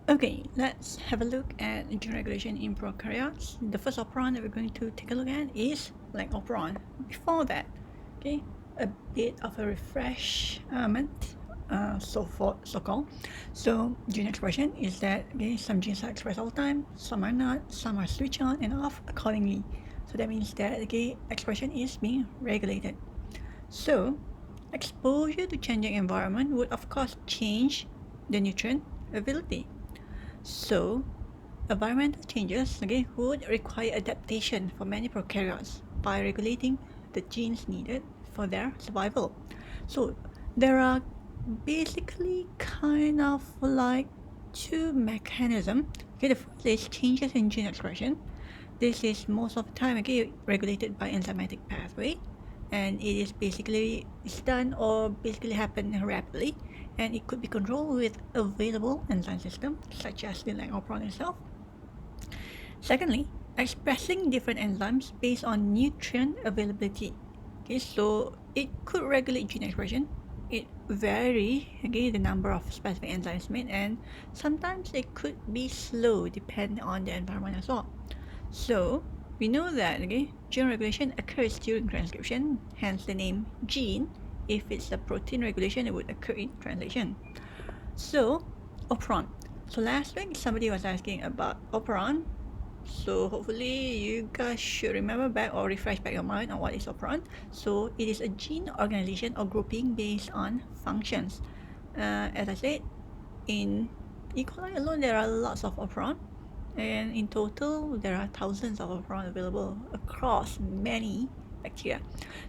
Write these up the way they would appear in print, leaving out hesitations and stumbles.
Okay, let's have a look at gene regulation in prokaryotes. The first operon that we're going to take a look at is Lac Operon. Before that, okay, a bit of a refreshment, so-called. So gene expression is that some genes are expressed all the time, some are not, some are switched on and off accordingly. So that means that expression is being regulated. So exposure to changing environment would of course change the nutrient availability. So, environmental changes would require adaptation for many prokaryotes by regulating the genes needed for their survival. So, there are basically kind of like two mechanisms. The first is changes in gene expression. This is most of the time regulated by enzymatic pathway, and it is basically done or basically happen rapidly, and it could be controlled with available enzyme system such as the Lac Operon itself. Secondly, expressing different enzymes based on nutrient availability. So it could regulate gene expression. It vary the number of specific enzymes made, and sometimes it could be slow depending on the environment as well. So we know that gene regulation occurs during transcription, hence the name gene. If it's a protein regulation, it would occur in translation. So operon. So last week somebody was asking about operon. So hopefully you guys should remember back or refresh back your mind on what is operon. So it is a gene organization or grouping based on functions. As I said, in E. coli alone there are lots of operon, and in total there are thousands of operon available across many bacteria.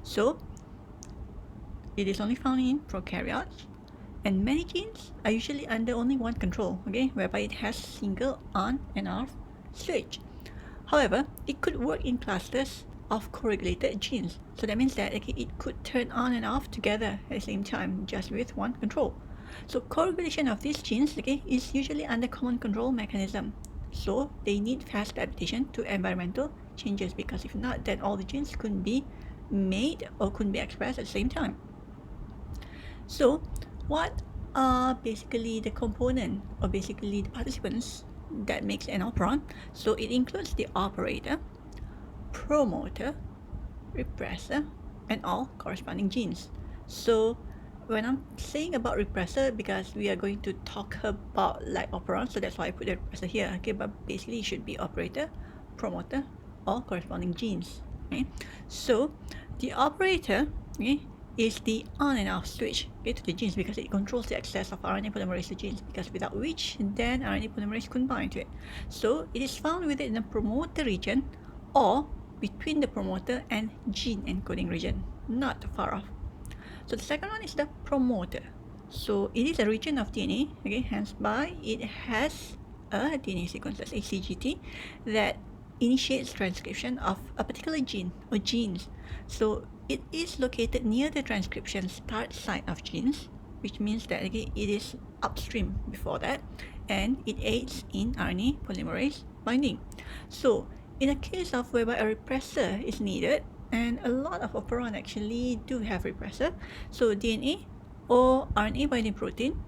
So it is only found in prokaryotes, and many genes are usually under only one control, whereby it has single on and off switch. However, it could work in clusters of co-regulated genes. So that means that it could turn on and off together at the same time, just with one control. So co-regulation of these genes is usually under common control mechanism. So they need fast adaptation to environmental changes, because if not, then all the genes couldn't be made or couldn't be expressed at the same time. So what are basically the component or basically the participants that makes an operon? So it includes the operator, promoter, repressor, and all corresponding genes. So when I'm saying about repressor, because we are going to talk about Lac Operon, so that's why I put the repressor here. But basically it should be operator, promoter, all corresponding genes. So the operator is the on and off switch to the genes, because it controls the access of RNA polymerase to genes, because without which then RNA polymerase couldn't bind to it. So it is found within the promoter region or between the promoter and gene encoding region, not too far off. So the second one is the promoter. So it is a region of DNA, hence by it has a DNA sequence, that's a CGT, that initiates transcription of a particular gene or genes. So it is located near the transcription start site of genes, which means that it is upstream before that, and it aids in RNA polymerase binding. So in a case of whereby a repressor is needed, and a lot of operon actually do have repressor, so DNA or RNA binding protein,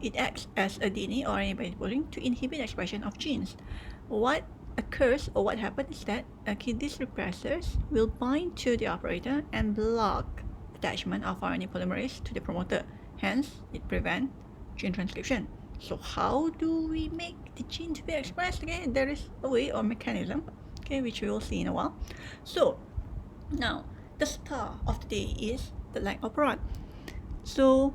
it acts as a DNA or RNA binding protein to inhibit expression of genes. What occurs or what happens is that these repressors will bind to the operator and block attachment of RNA polymerase to the promoter. Hence, it prevents gene transcription. So how do we make the gene to be expressed? There is a way or mechanism, which we will see in a while. So now the star of the day is the Lac Operon. So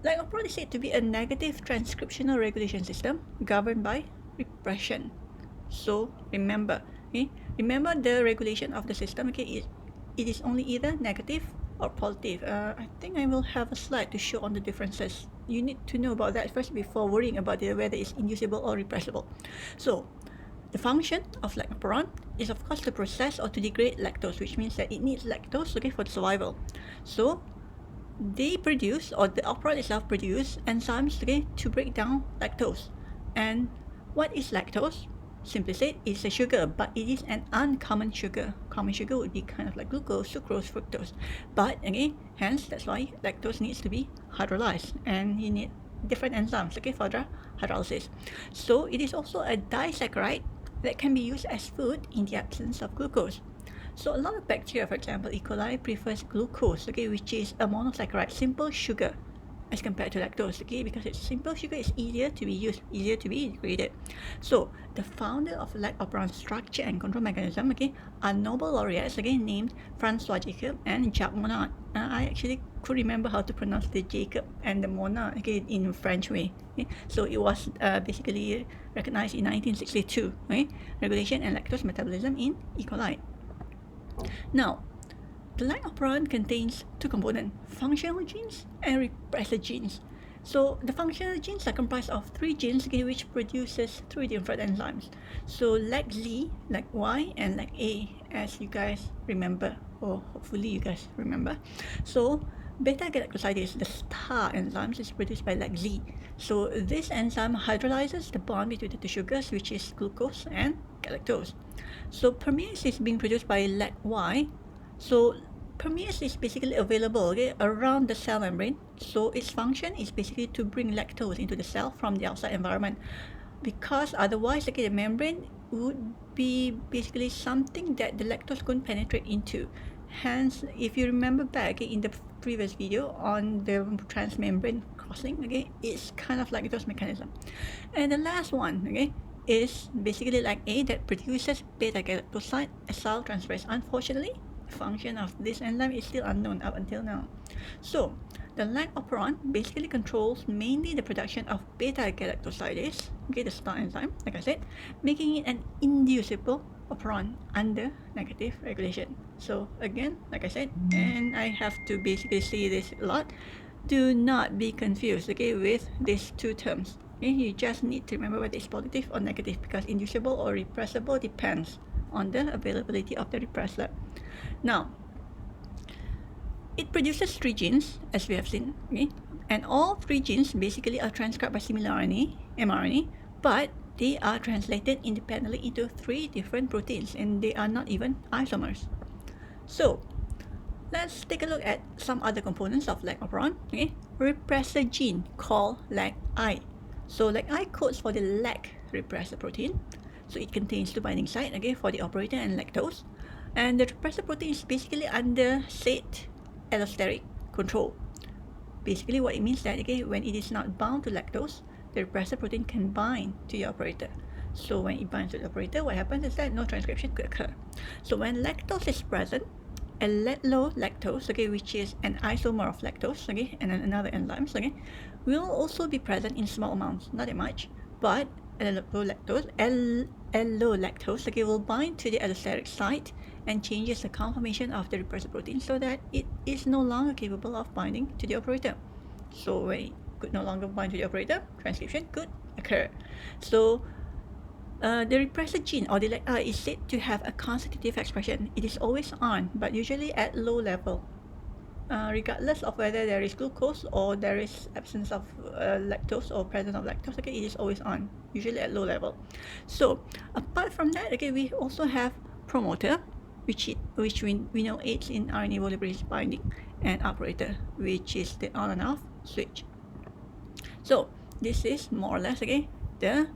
Lac Operon is said to be a negative transcriptional regulation system governed by repression. So remember the regulation of the system. It is only either negative or positive. I think I will have a slide to show on the differences. You need to know about that first before worrying about whether it's inducible or repressible. So the function of Lac Operon is of course to process or to degrade lactose, which means that it needs lactose for survival. So they produce, or the operon itself produce enzymes to break down lactose. And what is lactose? Simply said, it's a sugar, but it is an uncommon sugar. Common sugar would be kind of like glucose, sucrose, fructose. But hence that's why lactose needs to be hydrolyzed, and you need different enzymes, okay, for the hydrolysis. So it is also a disaccharide that can be used as food in the absence of glucose. So a lot of bacteria, for example, E. coli prefers glucose, okay, which is a monosaccharide, simple sugar, as compared to lactose, okay, because it's simple sugar is easier to be used, easier to be degraded. So the founder of Lac Operon structure and control mechanism, okay, are Nobel laureates, again named Francois Jacob and Jacques Monod. I actually could remember how to pronounce the Jacob and the Monod, okay, in French way. Okay? So it was basically recognized in 1962, okay, regulation and lactose metabolism in E. coli. Now, the Lac Operon contains two components, functional genes and repressor genes. So the functional genes are comprised of three genes, okay, which produces three different enzymes. So LAC-Z, LAC-Y, and LAC-A, as you guys remember, or hopefully you guys remember. So beta-galactosidase, the star enzyme, is produced by LAC-Z. So this enzyme hydrolyzes the bond between the two sugars, which is glucose and galactose. So permease is being produced by LAC-Y. So permease is basically available, okay, around the cell membrane. So its function is basically to bring lactose into the cell from the outside environment, because otherwise, okay, the membrane would be basically something that the lactose couldn't penetrate into. Hence, if you remember back, okay, in the previous video on the transmembrane crossing, okay, it's kind of like those mechanism. And the last one, okay, is basically like A, that produces beta-galactoside acetyltransferase. Unfortunately, the function of this enzyme is still unknown up until now. So the Lac Operon basically controls mainly the production of beta-galactosidase, okay, the star enzyme, like I said, making it an inducible operon under negative regulation. So again, like I said, and I have to basically say this a lot, do not be confused, okay, with these two terms. Okay, you just need to remember whether it's positive or negative, because inducible or repressible depends on the availability of the repressor. Now, it produces three genes, as we have seen, okay? And all three genes basically are transcribed by similar RNA, mRNA, but they are translated independently into three different proteins, and they are not even isomers. So, let's take a look at some other components of Lac Operon, okay? Repressor gene called LAC-I. So LAC-I codes for the LAC repressor protein. So it contains two binding sites, okay, for the operator and lactose. And the repressor protein is basically under said allosteric control. Basically what it means that, okay, when it is not bound to lactose, the repressor protein can bind to the operator. So when it binds to the operator, what happens is that no transcription could occur. So when lactose is present, a low lactose, okay, which is an isomer of lactose, okay, and another enzyme, okay, will also be present in small amounts, not that much, but low lactose, okay, will bind to the allosteric site and changes the conformation of the repressor protein so that it is no longer capable of binding to the operator. So when it could no longer bind to the operator, transcription could occur. So the repressor gene, or the LAC-I, is said to have a constitutive expression. It is always on, but usually at low level. Regardless of whether there is glucose or there is absence of lactose or presence of lactose, okay, it is always on, usually at low level. So apart from that, okay, we also have promoter, which we know aids in RNA polymerase binding, and operator, which is the on and off switch. So this is more or less, okay, the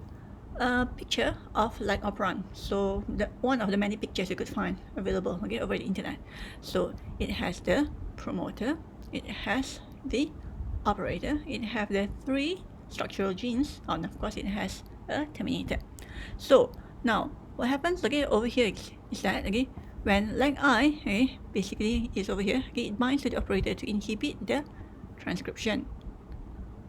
picture of Lac Operon. So one of the many pictures you could find available, okay, over the internet. So it has the promoter, it has the operator, it has the three structural genes, and of course it has a terminator. So now what happens, okay, over here is that, okay, when LAC-I, okay, basically is over here, okay, it binds to the operator to inhibit the transcription.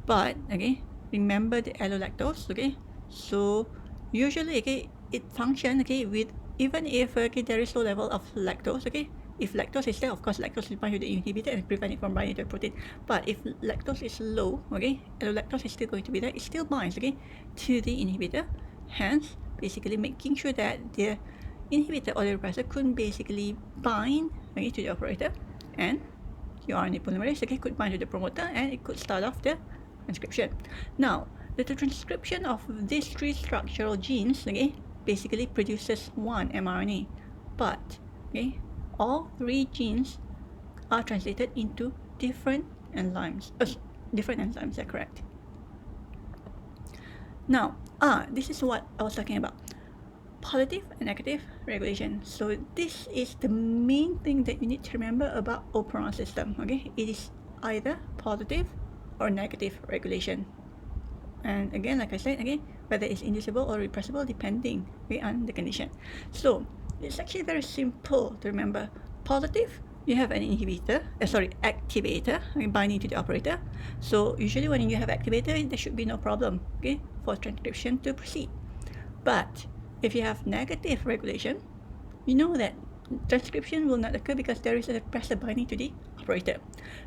But okay, remember the allolactose, okay, so usually, okay, it functions, okay, with even if, okay, there is low level of lactose, okay. If lactose is there, of course lactose will bind to the inhibitor and prevent it from binding to the protein. But if lactose is low, okay, allolactose is still going to be there, it still binds, okay, to the inhibitor, hence basically making sure that the inhibitor or the repressor couldn't basically bind, okay, to the operator, and your RNA polymerase, okay, could bind to the promoter, and it could start off the transcription. Now, the transcription of these three structural genes, okay, basically produces one mRNA, but okay, all three genes are translated into different enzymes. Different enzymes, are correct. Now, this is what I was talking about. Positive and negative regulation. So this is the main thing that you need to remember about Operon system. Okay, it is either positive or negative regulation. And again, like I said, again, whether it's inducible or repressible depending on the condition. So it's actually very simple to remember. Positive, you have an inhibitor, activator, binding to the operator. So usually when you have activator, there should be no problem, okay, for transcription to proceed. But if you have negative regulation, you know that transcription will not occur because there is a repressor binding to the operator.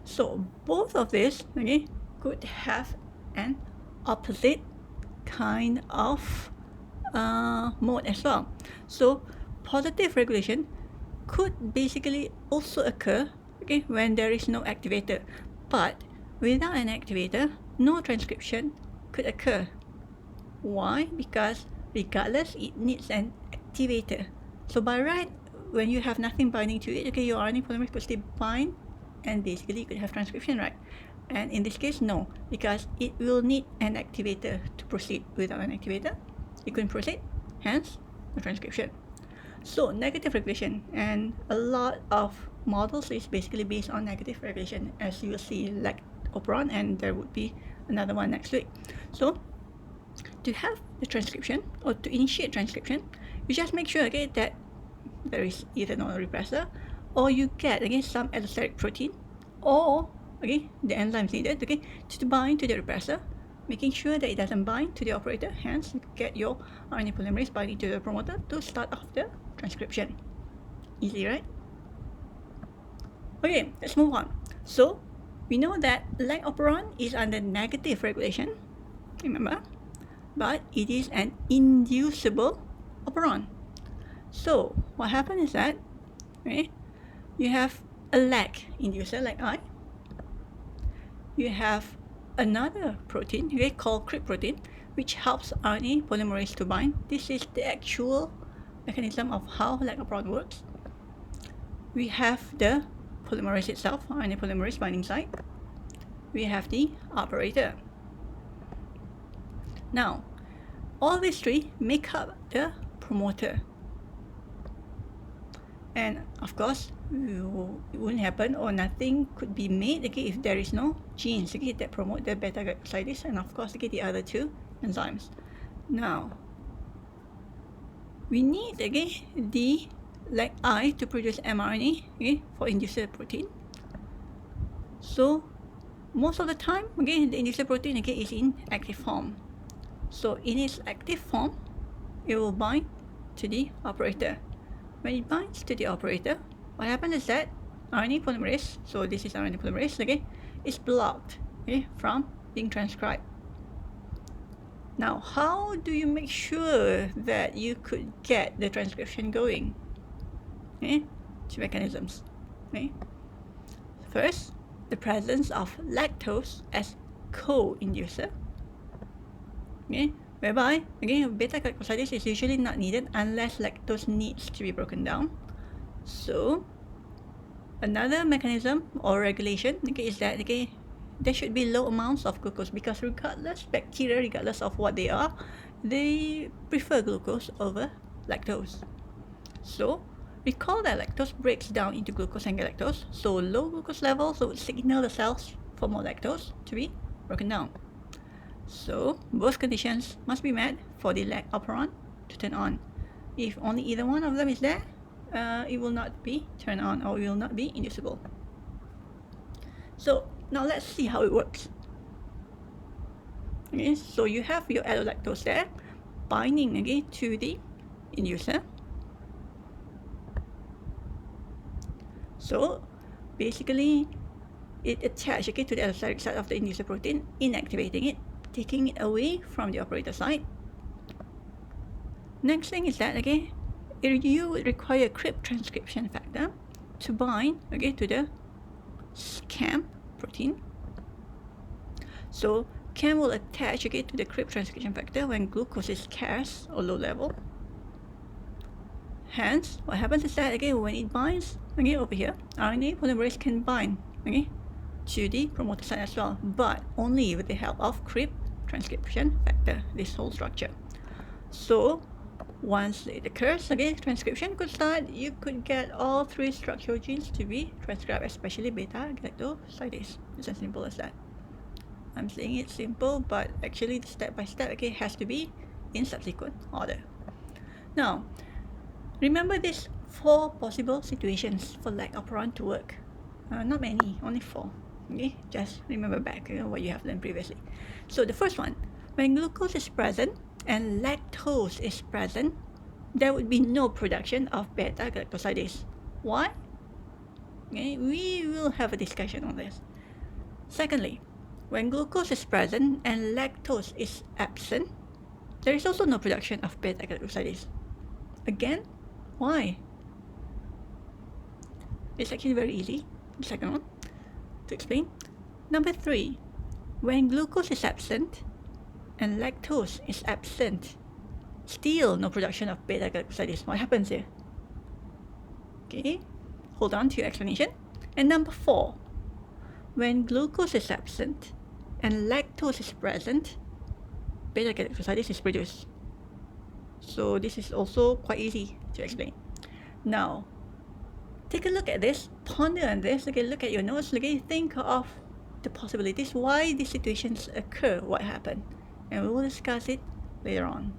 So both of these, okay, could have an opposite kind of mode as well. So positive regulation could basically also occur, okay, when there is no activator. But without an activator, no transcription could occur. Why? Because regardless, it needs an activator. So by right, when you have nothing binding to it, okay, your RNA polymerase could still bind and basically you could have transcription, right? And in this case, no, because it will need an activator to proceed. Without an activator, it couldn't proceed, hence no transcription. So negative regulation, and a lot of models is basically based on negative regulation, as you will see Lac Operon, and there would be another one next week. So to have the transcription or to initiate transcription, you just make sure, okay, that there is either no repressor or you get, again, some allosteric protein or, okay, the enzymes needed, okay, to bind to the repressor, making sure that it doesn't bind to the operator, hence you get your RNA polymerase binding to the promoter to start off the transcription. Easy, right? Okay, let's move on. So we know that Lac Operon is under negative regulation, remember, but it is an inducible operon. So what happens is that, okay, you have a Lac inducer like I. You have another protein, okay, called CRIP protein, which helps RNA polymerase to bind. This is the actual mechanism of how Lac Operon works. We have the polymerase itself, RNA polymerase binding site. We have the operator. Now, all these three make up the promoter. And of course, it wouldn't happen or nothing could be made, okay, if there is no genes, okay, that promote the beta-glycosidase, and of course, okay, the other two enzymes. Now, we need, okay, the like I to produce mRNA, okay, for inducer protein. So most of the time, okay, the inducer protein, okay, is in active form. So in its active form, it will bind to the operator. When it binds to the operator, what happens is that RNA polymerase, so this is RNA polymerase, okay, is blocked, okay, from being transcribed. Now, how do you make sure that you could get the transcription going? Okay, two mechanisms. Okay. First, the presence of lactose as co-inducer. Okay, whereby, again, beta-glycosidase is usually not needed unless lactose needs to be broken down. So, another mechanism or regulation, okay, is that, okay, there should be low amounts of glucose because regardless, bacteria, regardless of what they are, they prefer glucose over lactose. So, recall that lactose breaks down into glucose and galactose, so low glucose levels would signal the cells for more lactose to be broken down. So both conditions must be met for the Lac Operon to turn on. If only either one of them is there, it will not be turned on or it will not be inducible. So now let's see how it works. Okay, so you have your allolactose there binding again to the inducer. So basically it attaches, okay, to the allosteric side of the inducer protein, inactivating it, taking it away from the operator side. Next thing is that, okay, you would require CRIP transcription factor to bind, okay, to the CAM protein. So CAM will attach, okay, to the CRIP transcription factor when glucose is scarce or low level. Hence, what happens is that, again, when it binds, again, over here, RNA polymerase can bind, okay, to the promoter site as well, but only with the help of CRIP transcription factor, this whole structure. So once it occurs, again, transcription could start. You could get all 3 structural genes to be transcribed, especially beta-galactosidase. It's as simple as that. I'm saying it's simple, but actually the step-by-step, okay, has to be in subsequent order. Now, remember these 4 possible situations for Lac Operon to work. Not many, only 4. Okay, just remember back what you have learned previously. So the first one, when glucose is present and lactose is present, there would be no production of beta-galactosidase. Why? Okay, we will have a discussion on this. Secondly, when glucose is present and lactose is absent, there is also no production of beta-galactosidase. Again, why? It's actually very easy. The second one to explain. Number 3, when glucose is absent and lactose is absent, still no production of beta-galactosidase. What happens here? Okay, hold on to your explanation. And number 4, when glucose is absent and lactose is present, beta-galactosidase is produced. So this is also quite easy to explain. Now, take a look at this, ponder on this, okay, look at your notes, okay, think of the possibilities, why these situations occur, what happened, and we will discuss it later on.